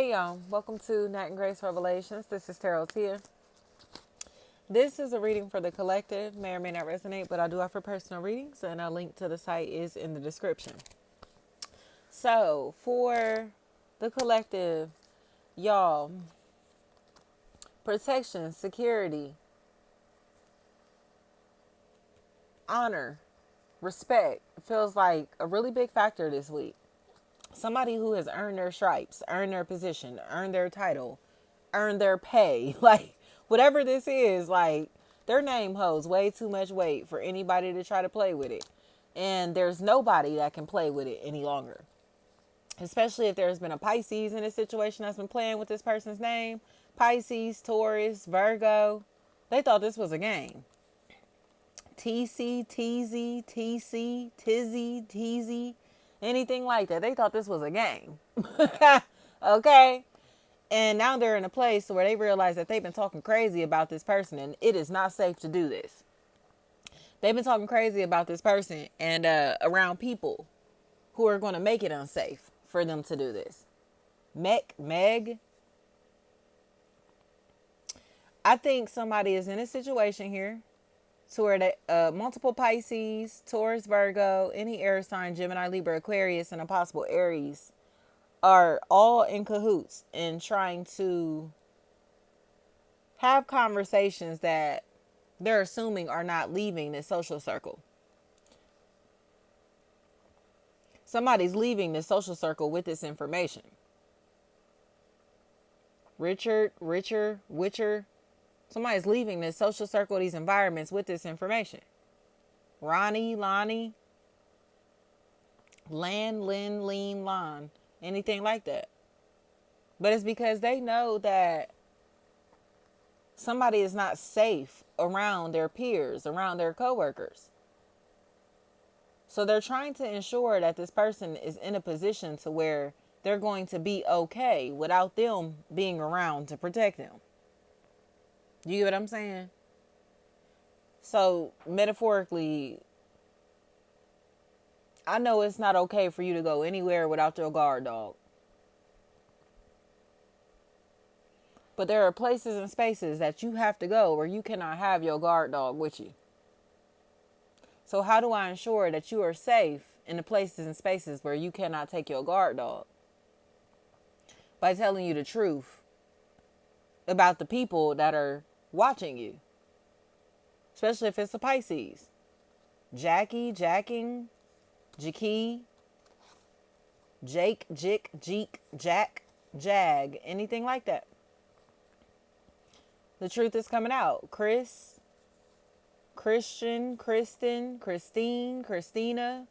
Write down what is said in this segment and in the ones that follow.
Hey y'all, welcome to Nat and Grace Revelations. This is Tarot Tia. This is a reading for the collective. May or may not resonate, but I do offer personal readings, and a link to the site is in the description. So, for the collective, y'all, protection, security, honor, respect feels like a really big factor this week. Somebody who has earned their stripes, earned their position, earned their title, earned their pay, like whatever this is, like their name holds way too much weight for anybody to try to play with it. And there's nobody that can play with it any longer. Especially if there's been a Pisces in a situation that's been playing with this person's name. Pisces, Taurus, Virgo. They thought this was a game. TC, TZ, TC, Tizzy, TZ, anything like that. They thought this was a game. Okay? And now they're in a place where they realize that they've been talking crazy about this person and it is not safe to do this. They've been talking crazy about this person and around people who are going to make it unsafe for them to do this. Meg. I think somebody is in a situation here to where they, multiple Pisces, Taurus, Virgo, any air sign, Gemini, Libra, Aquarius, and a possible Aries are all in cahoots in trying to have conversations that they're assuming are not leaving this social circle. Somebody's leaving this social circle with this information. Richard, Witcher. Somebody's leaving this social circle, these environments with this information. Ronnie, Lonnie, Lin, Lean, Lon, anything like that. But it's because they know that somebody is not safe around their peers, around their coworkers. So they're trying to ensure that this person is in a position to where they're going to be okay without them being around to protect them. You get what I'm saying? So metaphorically, I know it's not okay for you to go anywhere without your guard dog. But there are places and spaces that you have to go where you cannot have your guard dog with you. So how do I ensure that you are safe in the places and spaces where you cannot take your guard dog? By telling you the truth about the people that are watching you. Especially if it's a Pisces. Jackie, Jacking, Jackie, Jake, Jick, Jeek, Jack, Jag, anything like that. The truth is coming out. Chris, Christian, Kristen, Christine, Christina,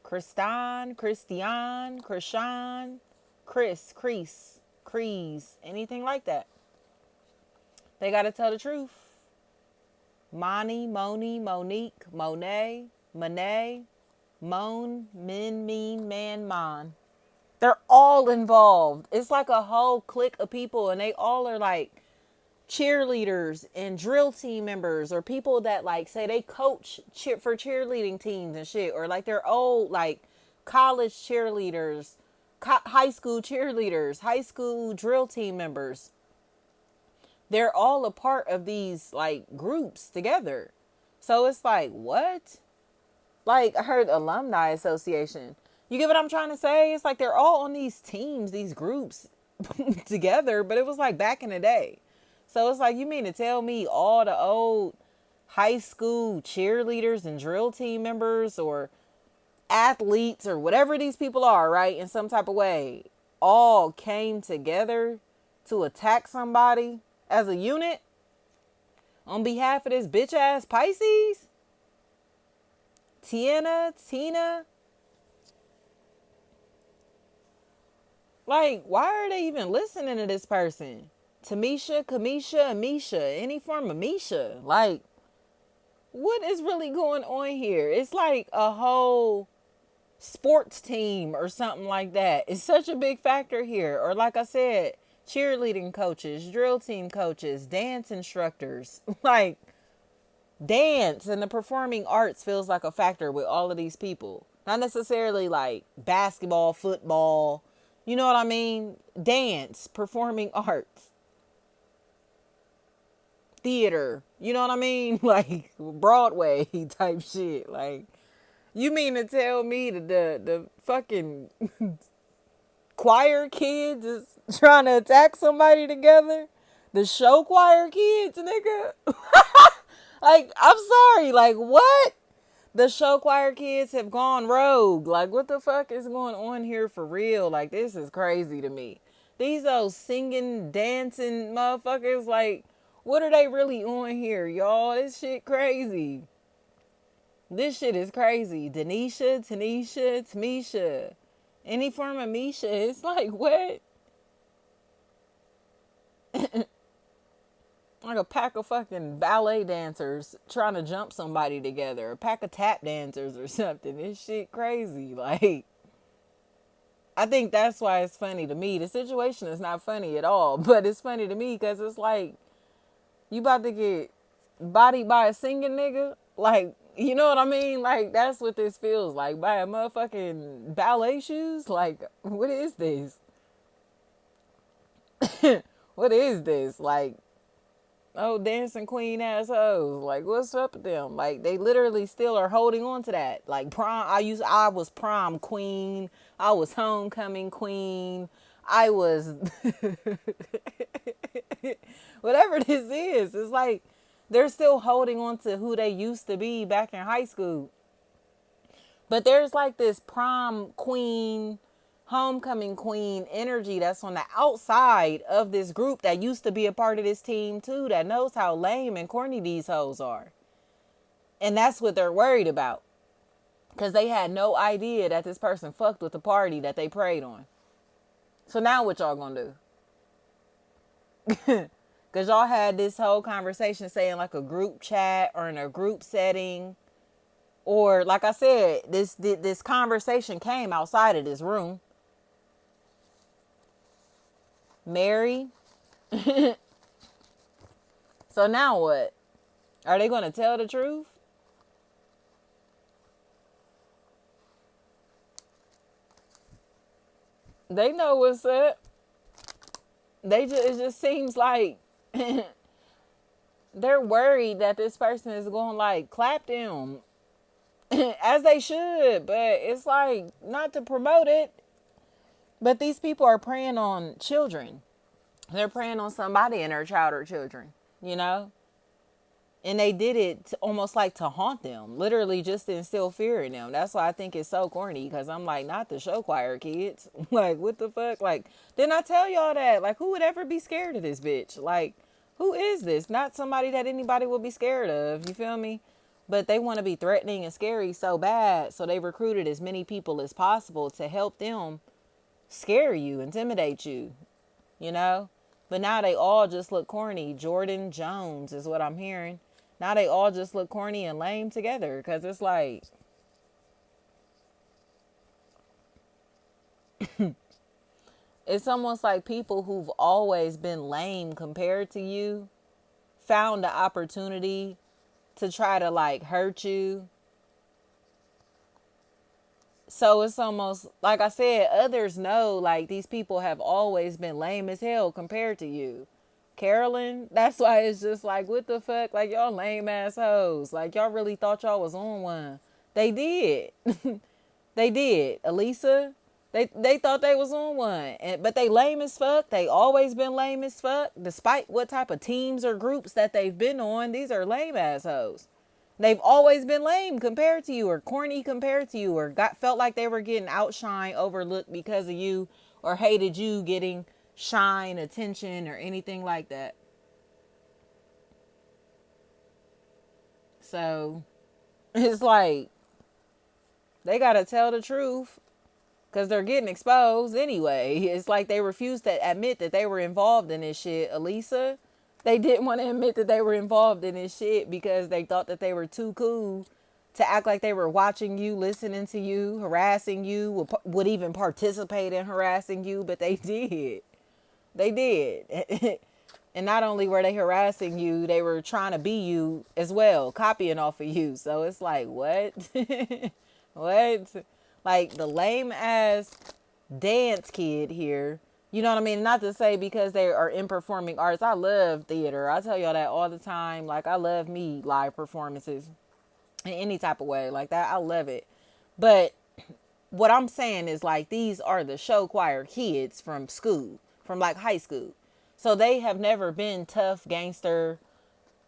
Christian, Christian, Krishan, Chris, Crease, anything like that. They got to tell the truth. Moni, Monique, Monet, Monet, Moan, Min, Mean, Man, Mon. They're all involved. It's like a whole clique of people, and they all are like cheerleaders and drill team members, or people that like say they coach for cheerleading teams and shit, or like they're old like college cheerleaders, high school cheerleaders, high school drill team members. They're all a part of these like groups together. So it's like, what? Like I heard alumni association. You get what I'm trying to say? It's like they're all on these teams, these groups together, but it was like back in the day. So it's like, you mean to tell me all the old high school cheerleaders and drill team members or athletes or whatever these people are, right, in some type of way, all came together to attack somebody as a unit on behalf of this bitch ass Pisces? Tina? Like, why are they even listening to this person? Tamisha, Kamisha, Amisha, any form of Misha. Like, what is really going on here? It's like a whole sports team or something like that. It's such a big factor here. Or like I said, cheerleading coaches, drill team coaches, dance instructors. Like, dance and the performing arts feels like a factor with all of these people. Not necessarily like basketball, football, You know what I mean? Dance, performing arts, theater. You know what I mean? Like Broadway type shit. Like, you mean to tell me that the fucking choir kids is trying to attack somebody together? The show choir kids, nigga? Like, I'm sorry. Like, what? The show choir kids have gone rogue. Like, what the fuck is going on here for real? Like, this is crazy to me. These old singing, dancing motherfuckers, like, what are they really on here, y'all? This shit crazy. This shit is crazy. Denisha, Tanisha, Tamisha. Any form of Misha. It's like, what? Like a pack of fucking ballet dancers trying to jump somebody together. A pack of tap dancers or something. This shit crazy. Like, I think that's why it's funny to me. The situation is not funny at all, but it's funny to me because it's like, you about to get bodied by a singing nigga? Like, you know what I mean? Like, that's what this feels like. By a motherfucking ballet shoes? Like, what is this? What is this? Like, oh, dancing queen assholes. Like, what's up with them? Like, they literally still are holding on to that. Like, prom, I was prom queen. I was homecoming queen. I was whatever this is. It's like they're still holding on to who they used to be back in high school. But there's like this prom queen, homecoming queen energy that's on the outside of this group that used to be a part of this team too, that knows how lame and corny these hoes are. And that's what they're worried about. Because they had no idea that this person fucked with the party that they preyed on. So now what y'all gonna do? Because y'all had this whole conversation saying like a group chat or in a group setting. Or like I said, this conversation came outside of this room. Mary. So now what? Are they going to tell the truth? They know what's up. It just seems like they're worried that this person is going to like clap them as they should, but it's like not to promote it. But these people are preying on children. They're preying on somebody and their child or children, you know? And they did it almost like to haunt them, literally just to instill fear in them. That's why I think it's so corny, because I'm like, not the show choir kids. Like, what the fuck? Like, didn't I tell y'all that? Like, who would ever be scared of this bitch? Like, who is this? Not somebody that anybody would be scared of. You feel me? But they want to be threatening and scary so bad. So they recruited as many people as possible to help them scare you, intimidate you, you know? But now they all just look corny. Jordan Jones is what I'm hearing. Now they all just look corny and lame together, because it's like, it's almost like people who've always been lame compared to you found the opportunity to try to like hurt you. So it's almost like I said, others know like these people have always been lame as hell compared to you. Carolyn, that's why it's just like, what the fuck? Like, y'all lame assholes. Like, y'all really thought y'all was on one. They did. They did. Elisa, they thought they was on one. But they lame as fuck. They always been lame as fuck. Despite what type of teams or groups that they've been on, these are lame assholes. They've always been lame compared to you, or corny compared to you, or felt like they were getting outshined, overlooked because of you, or hated you getting shine, attention, or anything like that. So it's like they gotta tell the truth, because they're getting exposed anyway. It's like they refused to admit that they were involved in this shit. Elisa, they didn't want to admit that they were involved in this shit because they thought that they were too cool to act like they were watching you, listening to you, harassing you, would even participate in harassing you, but they did. They did. And not only were they harassing you, they were trying to be you as well, copying off of you. So it's like, what? What? Like the lame ass dance kid here. You know what I mean? Not to say because they are in performing arts. I love theater. I tell y'all that all the time. Like, I love me live performances in any type of way. Like that, I love it. But what I'm saying is, like, these are the show choir kids from school, from like high school. So they have never been tough gangster.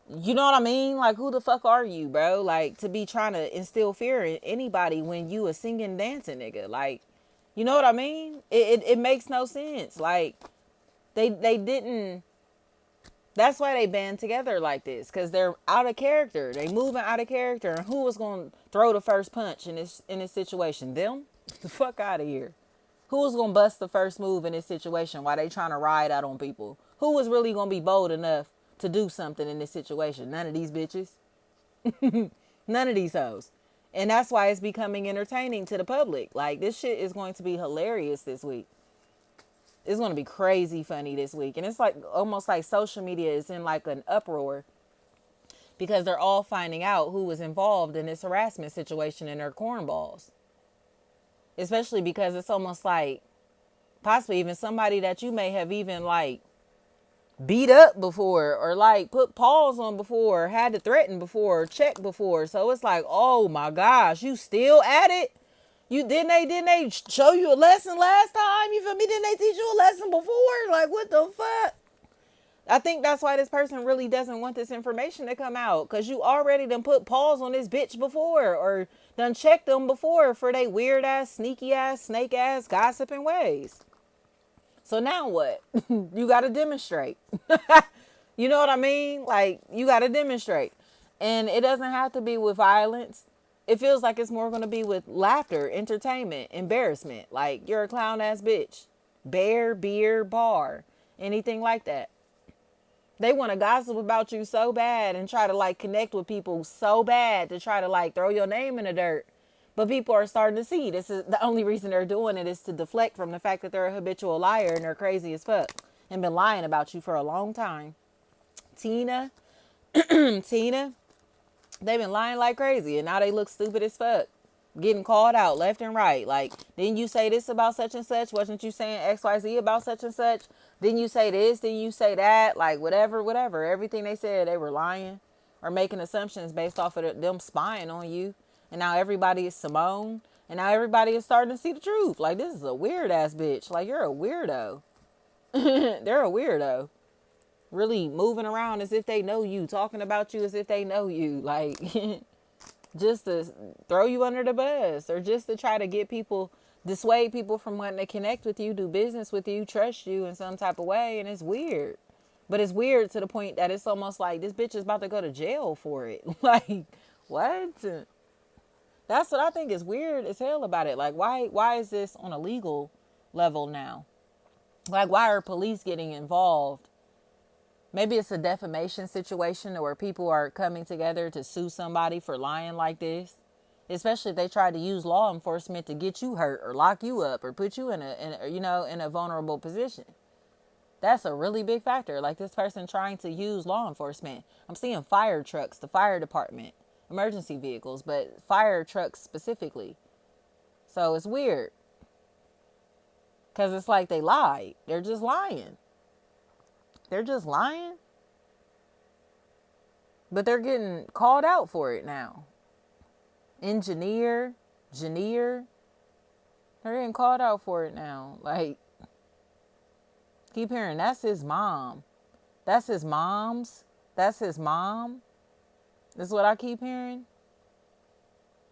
You know what I mean? Like, who the fuck are you, bro? Like, to be trying to instill fear in anybody when you a singing, dancing nigga. Like, you know what I mean? It makes no sense. Like, they didn't. That's why they band together like this, because they're out of character. They moving out of character. And who was going to throw the first punch in this situation? Them? The fuck out of here. Who was going to bust the first move in this situation while they trying to ride out on people? Who was really going to be bold enough to do something in this situation? None of these bitches. None of these hoes. And that's why it's becoming entertaining to the public. Like, this shit is going to be hilarious this week. It's going to be crazy funny this week. And it's like almost like social media is in like an uproar because they're all finding out who was involved in this harassment situation in their cornballs. Especially because it's almost like possibly even somebody that you may have even like beat up before or like put paws on before, or had to threaten before, or check before. So it's like, oh my gosh, you still at it? You didn't they show you a lesson last time? You feel me? Didn't they teach you a lesson before? Like, what the fuck? I think that's why this person really doesn't want this information to come out. Because you already done put paws on this bitch before. Or done checked them before for they weird ass, sneaky ass, snake ass, gossiping ways. So now what? You got to demonstrate. You know what I mean? Like, you got to demonstrate. And it doesn't have to be with violence. It feels like it's more going to be with laughter, entertainment, embarrassment. Like, you're a clown ass bitch. Bear, beer, bar. Anything like that. They want to gossip about you so bad and try to like connect with people so bad to try to like throw your name in the dirt. But people are starting to see this is the only reason they're doing it is to deflect from the fact that they're a habitual liar and they're crazy as fuck and been lying about you for a long time. Tina, Tina, they've been lying like crazy and now they look stupid as fuck. Getting called out left and right. Like, didn't you say this about such and such? Wasn't you saying XYZ about such and such? Didn't you say this? Didn't you say that? Like, whatever. Everything they said, they were lying or making assumptions based off of them spying on you. And now everybody is Simone. And now everybody is starting to see the truth. Like, this is a weird ass bitch. Like, you're a weirdo. They're a weirdo. Really moving around as if they know you. Talking about you as if they know you. Like... just to throw you under the bus or just to try to get people, dissuade people from wanting to connect with you, do business with you, trust you in some type of way. And it's weird. But it's weird to the point that it's almost like this bitch is about to go to jail for it. Like, what? That's what I think is weird as hell about it. Like, why is this on a legal level now? Like, why are police getting involved? Maybe it's a defamation situation where people are coming together to sue somebody for lying like this. Especially if they try to use law enforcement to get you hurt or lock you up or put you in a vulnerable position. That's a really big factor. Like this person trying to use law enforcement. I'm seeing fire trucks, the fire department, emergency vehicles, but fire trucks specifically. So it's weird. Because it's like they lied. They're just lying. They're just lying. But they're getting called out for it now. Engineer, they're getting called out for it now. Like, keep hearing, that's his mom. That's his mom's. That's his mom. This is what I keep hearing.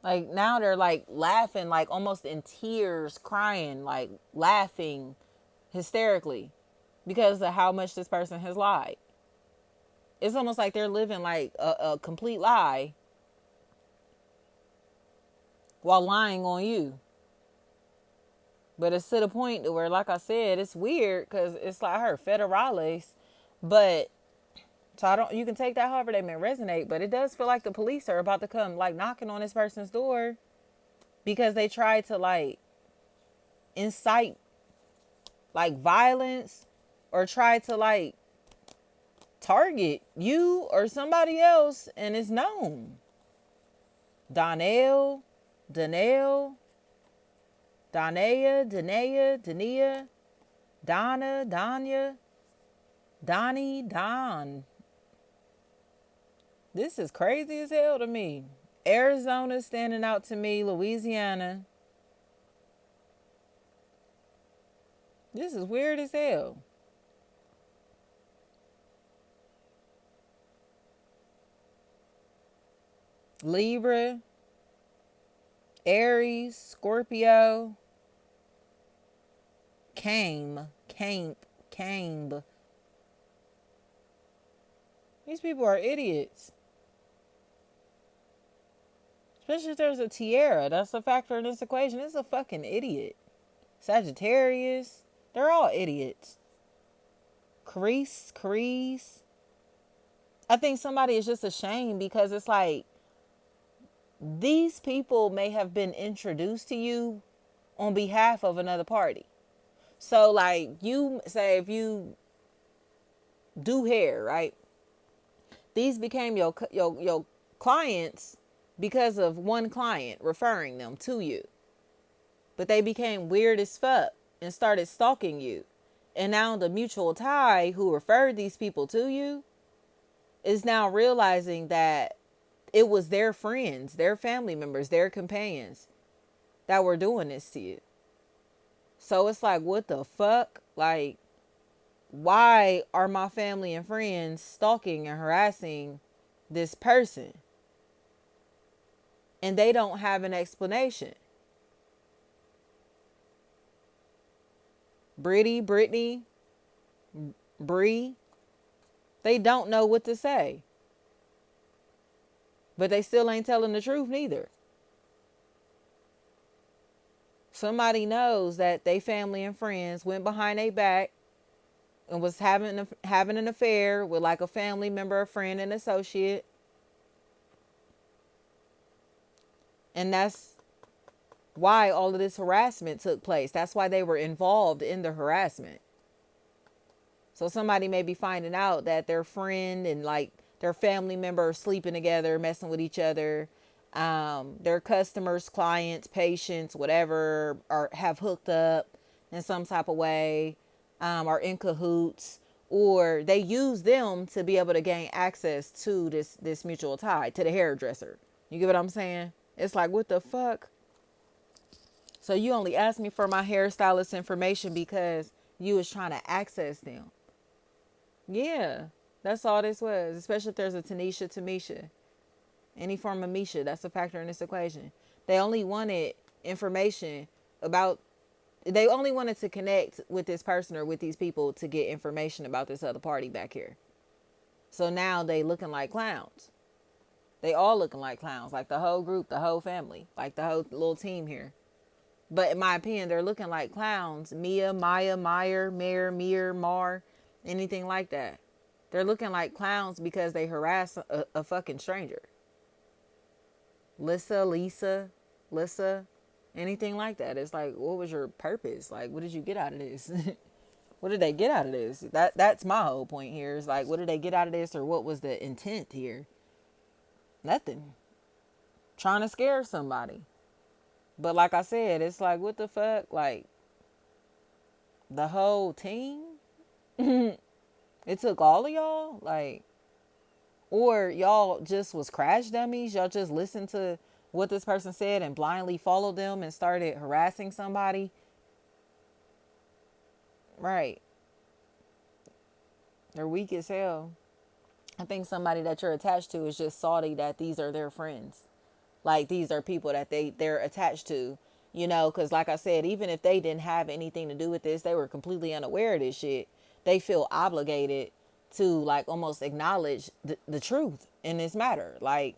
Like, now they're like laughing, like almost in tears, crying, like laughing hysterically because of how much this person has lied. It's almost like they're living like a complete lie while lying on you. But it's to the point to where, like I said, it's weird because it's like her federales. But so you can take that however they may resonate, but it does feel like the police are about to come like knocking on this person's door because they tried to like incite like violence or try to like target you or somebody else, and it's known. Danelle, Dania, Donna, Danya, Donnie, Don. This is crazy as hell to me. Arizona standing out to me. Louisiana. This is weird as hell. Libra, Aries, Scorpio, Camp. These people are idiots. Especially if there's a Tierra. That's a factor in this equation. It's a fucking idiot. Sagittarius. They're all idiots. Crease. I think somebody is just ashamed because it's like these people may have been introduced to you on behalf of another party. So like you say if you do hair, right? These became your clients because of one client referring them to you. But they became weird as fuck and started stalking you. And now the mutual tie who referred these people to you is now realizing that it was their friends, their family members, their companions that were doing this to you. So it's like, what the fuck? Like, why are my family and friends stalking and harassing this person? And they don't have an explanation. Brittany, Bree, they don't know what to say. But they still ain't telling the truth neither. Somebody knows that they family and friends went behind their back and was having an affair with like a family member, a friend, an associate. And that's why all of this harassment took place. That's why they were involved in the harassment. So somebody may be finding out that their friend and like their family member are sleeping together, messing with each other. Their customers, clients, patients, whatever, have hooked up in some type of way, are in cahoots, or they use them to be able to gain access to this mutual tie, to the hairdresser. You get what I'm saying? It's like, what the fuck? So you only asked me for my hairstylist information because you was trying to access them. Yeah, that's all this was. Especially if there's a Tanisha, Tamisha. Any form of Misha, that's a factor in this equation. They only wanted information about, they only wanted to connect with this person or with these people to get information about this other party back here. So now they looking like clowns. They all looking like clowns, like the whole group, the whole family, like the whole little team here. But in my opinion, they're looking like clowns. Mia, Maya, Meyer, Mayor, Mir, Mar, anything like that. They're looking like clowns because they harass a fucking stranger. Lisa, anything like that. It's like, what was your purpose? Like, what did you get out of this? What did they get out of this? That's my whole point here. Is like, what did they get out of this, or what was the intent here? Nothing. Trying to scare somebody. But like I said, it's like, what the fuck? Like, the whole team? It took all of y'all? Like, or y'all just was crash dummies? Y'all just listened to what this person said and blindly followed them and started harassing somebody? Right. They're weak as hell. I think somebody that you're attached to is just salty that these are their friends. Like, these are people that they're attached to, you know, because like I said, even if they didn't have anything to do with this, they were completely unaware of this shit. They feel obligated to like almost acknowledge the truth in this matter. Like,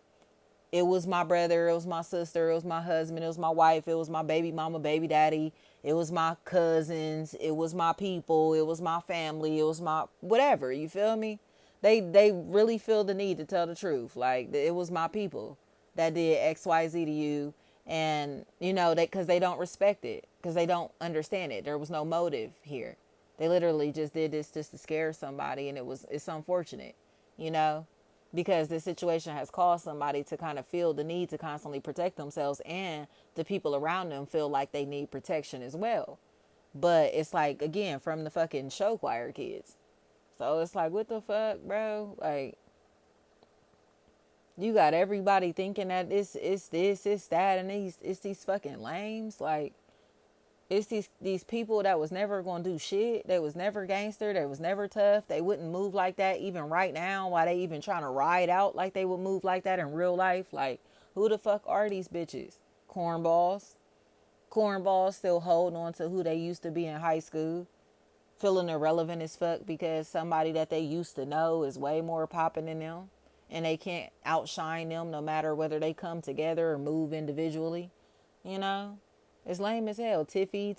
it was my brother, it was my sister, it was my husband, it was my wife, it was my baby mama, baby daddy, it was my cousins, it was my people, it was my family, it was my whatever, you feel me? They really feel the need to tell the truth. Like, it was my people that did XYZ to you, and you know, because they don't respect it, because they don't understand it. There was no motive here. They literally just did this just to scare somebody, and it's unfortunate, you know. because this situation has caused somebody to kind of feel the need to constantly protect themselves, and the people around them feel like they need protection as well. But it's like, again, from the fucking show choir kids. So it's like, what the fuck, bro? Like, you got everybody thinking that it's this, it's that, and it's these fucking lames. Like, it's these people that was never gonna do shit. They was never gangster. They was never tough. They wouldn't move like that even right now. Why they even trying to ride out like they would move like that in real life? Like, who the fuck are these bitches? Cornballs. Cornballs still holding on to who they used to be in high school, feeling irrelevant as fuck because somebody that they used to know is way more popping than them, and they can't outshine them no matter whether they come together or move individually. You know, it's lame as hell. Tiffany,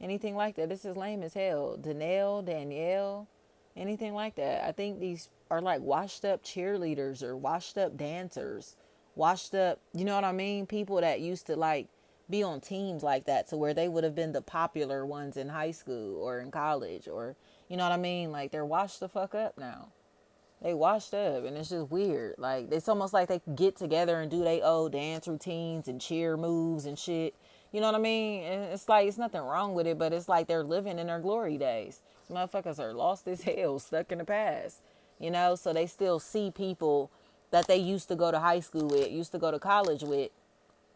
anything like that. This is lame as hell. Danielle, anything like that. I think these are like washed up cheerleaders or washed up dancers, washed up, you know what I mean? People that used to like be on teams like that, to where they would have been the popular ones in high school or in college, or, you know what I mean? Like, they're washed the fuck up now. They washed up, and it's just weird. Like, it's almost like they get together and do their old dance routines and cheer moves and shit. You know what I mean? And it's like, it's nothing wrong with it, but it's like they're living in their glory days. Motherfuckers are lost as hell, stuck in the past. You know, so they still see people that they used to go to high school with, used to go to college with,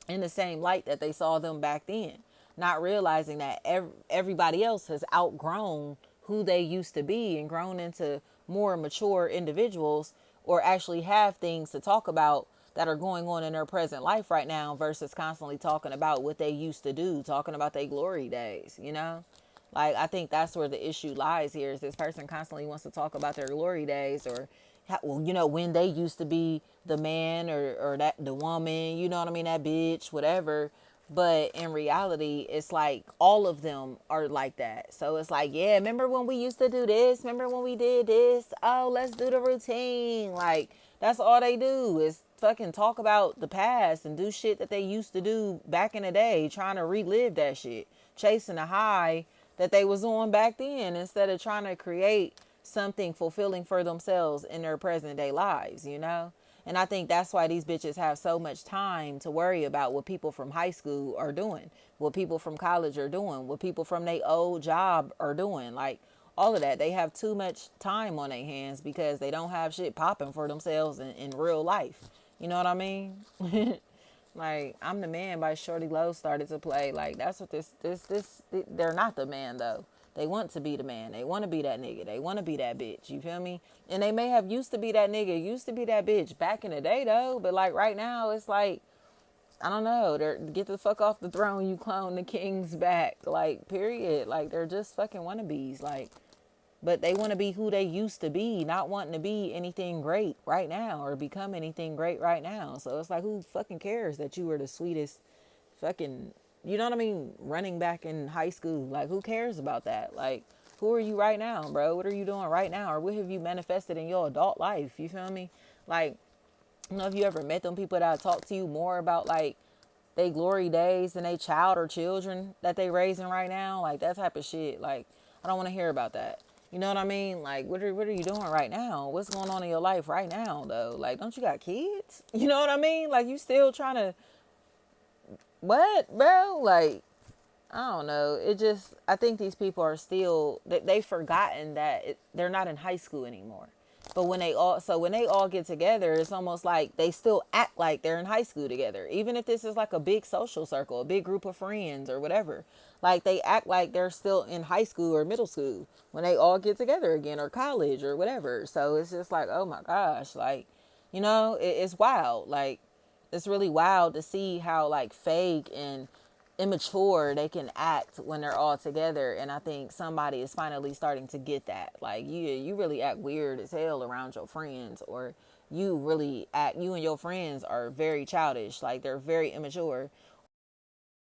in the same light that they saw them back then, not realizing that everybody else has outgrown who they used to be and grown into more mature individuals, or actually have things to talk about that are going on in their present life right now, versus constantly talking about what they used to do, talking about their glory days, you know? Like, I think that's where the issue lies here, is this person constantly wants to talk about their glory days, or, well, you know, when they used to be the man, or that the woman, you know what I mean, that bitch, whatever. But in reality, it's like all of them are like that. So it's like, yeah, remember when we used to do this? Remember when we did this? Oh, let's do the routine. Like, that's all they do is fucking talk about the past and do shit that they used to do back in the day, trying to relive that shit, chasing a high that they was on back then, instead of trying to create something fulfilling for themselves in their present day lives, you know? And I think that's why these bitches have so much time to worry about what people from high school are doing, what people from college are doing, what people from their old job are doing. Like, all of that. They have too much time on their hands because they don't have shit popping for themselves in real life. You know what I mean? Like, I'm the Man by Shorty Lowe started to play. Like, that's what they're not the man, though. They want to be the man. They want to be that nigga. They want to be that bitch. You feel me? And they may have used to be that nigga, used to be that bitch back in the day, though. But, like, right now, it's like, I don't know. They're, get the fuck off the throne, you clone the king's back. Like, period. Like, they're just fucking wannabes. Like, but they want to be who they used to be, not wanting to be anything great right now or become anything great right now. So it's like, who fucking cares that you were the sweetest fucking, you know what I mean, running back in high school? Like, who cares about that? Like, who are you right now, bro? What are you doing right now? Or what have you manifested in your adult life? You feel me? Like, I don't know if you ever met them people that talk to you more about, like, they glory days than they child or children that they raising right now. Like, that type of shit. Like, I don't want to hear about that. You know what I mean? Like, what are you doing right now? What's going on in your life right now, though? Like, don't you got kids? You know what I mean? Like, you still trying to, what, bro? Like, I don't know. It just, I think these people are still, they've forgotten that they're not in high school anymore. But when they all get together, it's almost like they still act like they're in high school together. Even if this is like a big social circle, a big group of friends or whatever. Like, they act like they're still in high school or middle school when they all get together again, or college or whatever. So it's just like, oh my gosh, like, you know, it's wild. Like, it's really wild to see how, like, fake and immature they can act when they're all together. And I think somebody is finally starting to get that. Like, you really act weird as hell around your friends, or you and your friends are very childish, like, they're very immature,